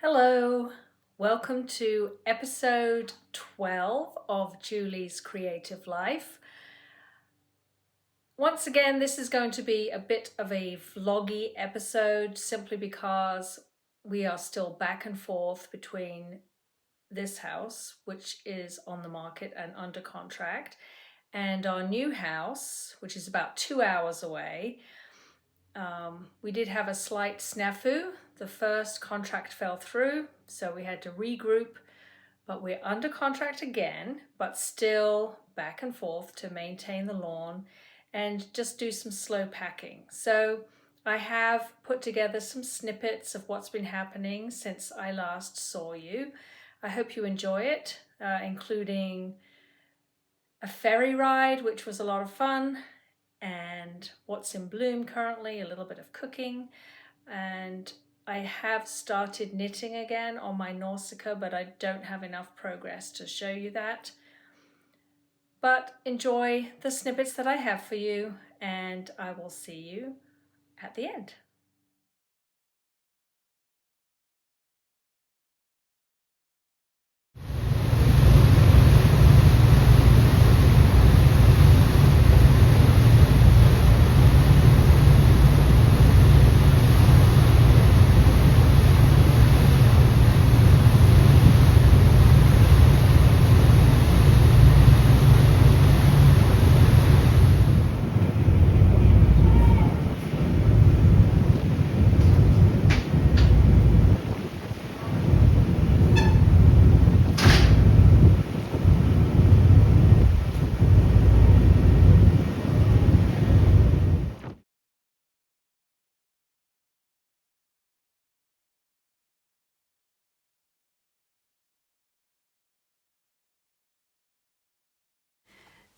Hello, welcome to episode 12 of Julie's Creative Life. Once again, this is going to be a bit of a vloggy episode simply because we are still back and forth between this house, which is on the market and under contract, and our new house, which is about 2 hours away. We did have a slight snafu. The first contract fell through, so we had to regroup, but we're under contract again, but still back and forth to maintain the lawn and just do some slow packing. So I have put together some snippets of what's been happening since I last saw you. I hope you enjoy it, including a ferry ride, which was a lot of fun, and what's in bloom currently, a little bit of cooking, and I have started knitting again on my Nausicaa, but I don't have enough progress to show you that. But enjoy the snippets that I have for you, and I will see you at the end.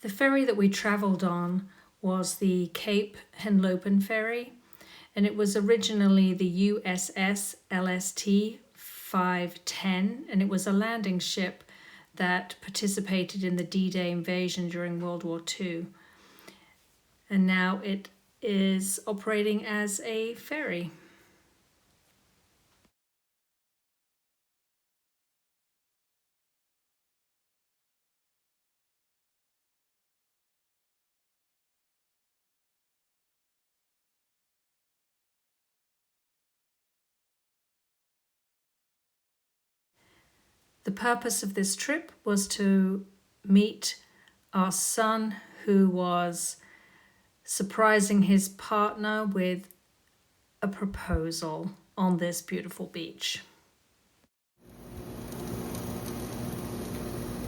The ferry that we travelled on was the Cape Henlopen ferry, and it was originally the USS LST 510, and it was a landing ship that participated in the D-Day invasion during World War II. And now it is operating as a ferry. The purpose of this trip was to meet our son, who was surprising his partner with a proposal on this beautiful beach.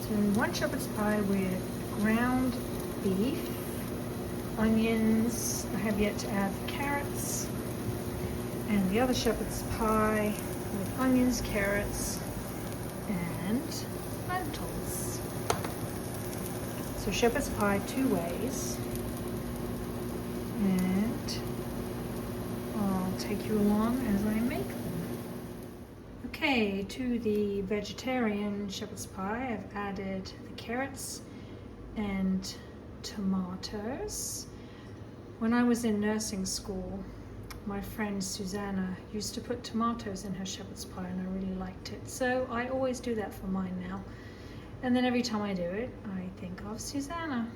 So 1 shepherd's pie with ground beef, onions. I have yet to add the carrots, and the other shepherd's pie with onions, carrots, and lentils. So shepherd's pie 2 ways, and I'll take you along as I make them. Okay, to the vegetarian shepherd's pie, I've added the carrots and tomatoes. When I was in nursing school, my friend Susanna used to put tomatoes in her shepherd's pie, and I really liked it. So I always do that for mine now. And then every time I do it, I think of Susanna.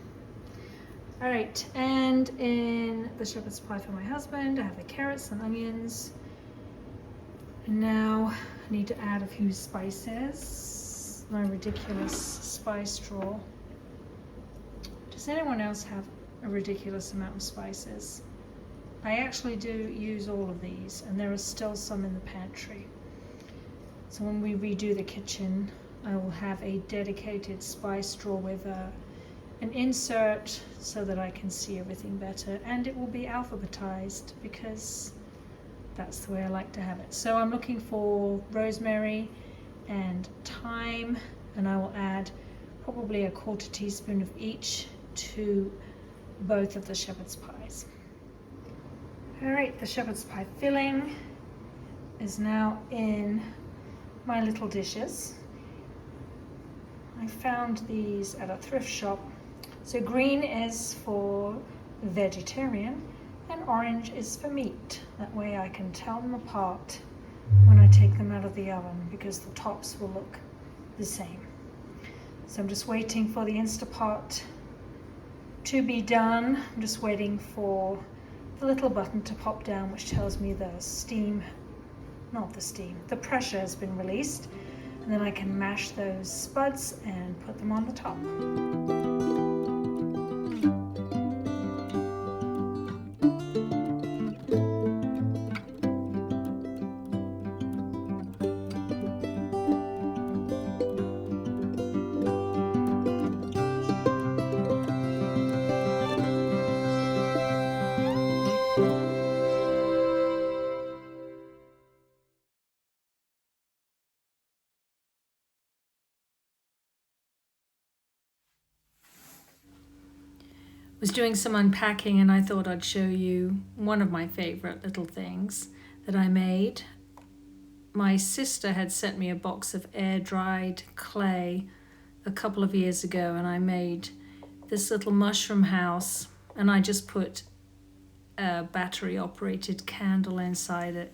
All right, and in the shepherd's pie for my husband, I have the carrots and onions. And now I need to add a few spices. My ridiculous spice drawer. Does anyone else have a ridiculous amount of spices? I actually do use all of these, and there are still some in the pantry. So when we redo the kitchen, I will have a dedicated spice drawer with an insert so that I can see everything better, and it will be alphabetized because that's the way I like to have it. So I'm looking for rosemary and thyme, and I will add probably 1/4 teaspoon of each to both of the shepherd's pies. All right, the shepherd's pie filling is now in my little dishes. I found these at a thrift shop. So green is for vegetarian and orange is for meat. That way I can tell them apart when I take them out of the oven because the tops will look the same. So I'm just waiting for the Instapot to be done. I'm just waiting for the little button to pop down which tells me the the pressure has been released, and then I can mash those spuds and put them on the top. Was doing some unpacking and I thought I'd show you one of my favorite little things that I made. My sister had sent me a box of air-dried clay a couple of years ago, and I made this little mushroom house, and I just put a battery-operated candle inside it.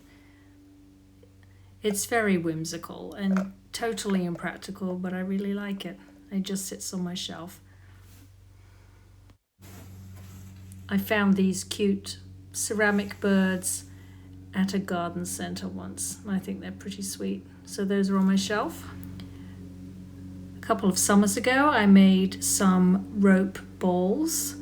It's very whimsical and totally impractical, but I really like it. It just sits on my shelf. I found these cute ceramic birds at a garden centre once. I think they're pretty sweet. So those are on my shelf. A couple of summers ago, I made some rope balls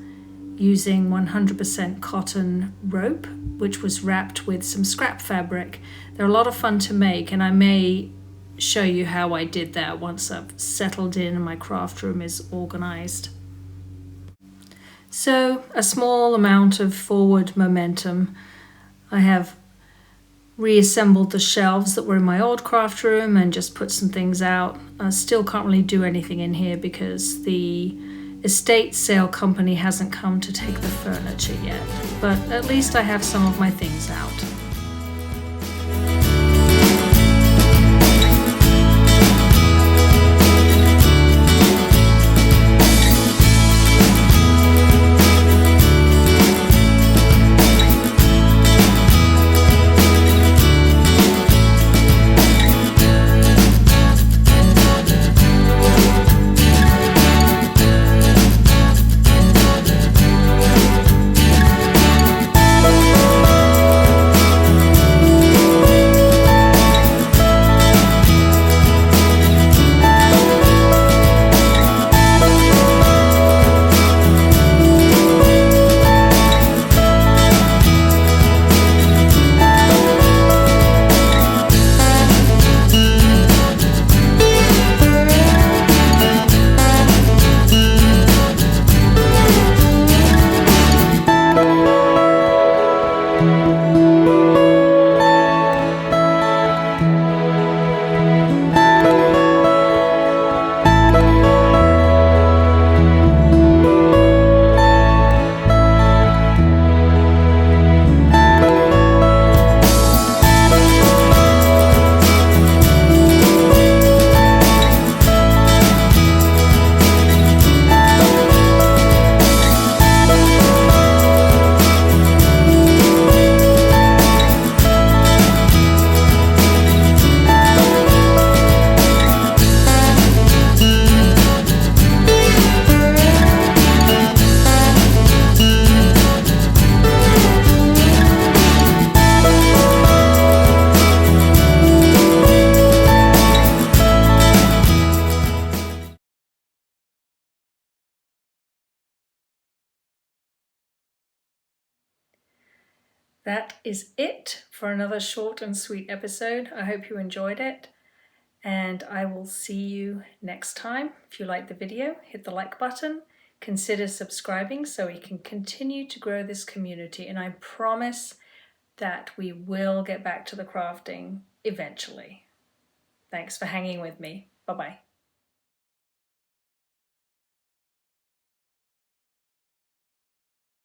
using 100% cotton rope, which was wrapped with some scrap fabric. They're a lot of fun to make, and I may show you how I did that once I've settled in and my craft room is organised. So a small amount of forward momentum. I have reassembled the shelves that were in my old craft room and just put some things out. I still can't really do anything in here because the estate sale company hasn't come to take the furniture yet, but at least I have some of my things out. That is it for another short and sweet episode. I hope you enjoyed it, and I will see you next time. If you like the video, hit the like button. Consider subscribing so we can continue to grow this community, and I promise that we will get back to the crafting eventually. Thanks for hanging with me. Bye-bye.